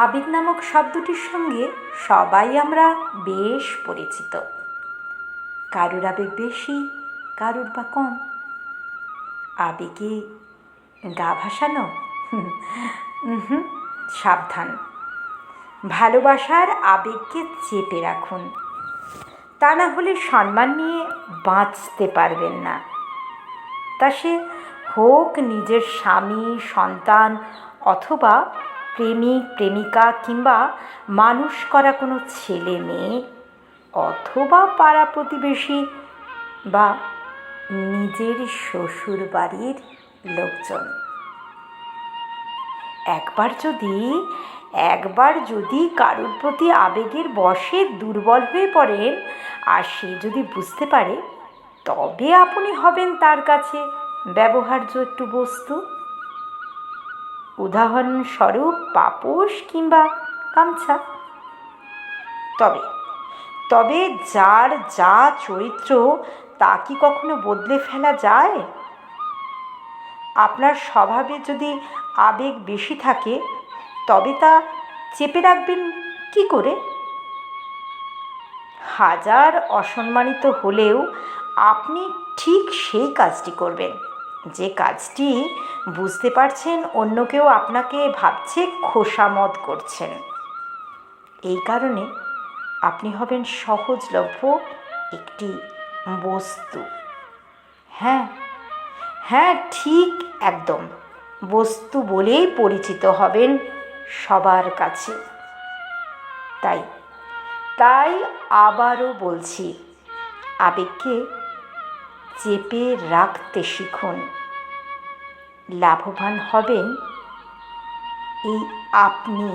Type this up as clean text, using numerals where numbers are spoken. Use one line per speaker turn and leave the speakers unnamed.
আবেগ নামক শব্দটির সঙ্গে সবাই আমরা বেশ পরিচিত। কারুর আবেগ বেশি, কারুর বা কম। আবেগে গা ভাসানো? সাবধান। ভালোবাসার আবেগকে চেপে রাখুন, তা না হলে সম্মান নিয়ে বাঁচতে পারবেন না। তা সে হোক নিজের স্বামী, সন্তান, অথবা প্রেমিক, প্রেমিকা, কিংবা মানুষ করা কোনো ছেলে মেয়ে, অথবা পাড়া প্রতিবেশী বা নিজের শ্বশুর বাড়ির লোকজন। একবার যদি কারুর প্রতি আবেগের বশে দুর্বল হয়ে পড়েন আর সে যদি বুঝতে পারে, তবে আপনি হবেন তার কাছে ব্যবহার্য একটু বস্তু। উদাহরণস্বরূপ পাপোশ কিংবা গামছা। তবে যার যা চরিত্র তা কি কখনো বদলে ফেলা যায়? আপনার স্বভাবে যদি আবেগ বেশি থাকে, তবে তা চেপে রাখবেন কি করে? হাজার অসম্মানিত হলেও আপনি ঠিক সেই কাজটি করবেন, যে কাজটি বুঝতে পারছেন অন্য কেউ আপনাকে ভাবছে খোশামদ করছেন। এই কারণে আপনি হবেন সহজলভ্য একটি বস্তু। হ্যাঁ, ঠিক একদম বস্তু বলেই পরিচিত হবেন সবার কাছে। তাই আবারও বলছি, আবেগকে চেপে রাখতে শিখুন। লাভবান হবেন এই আপনি।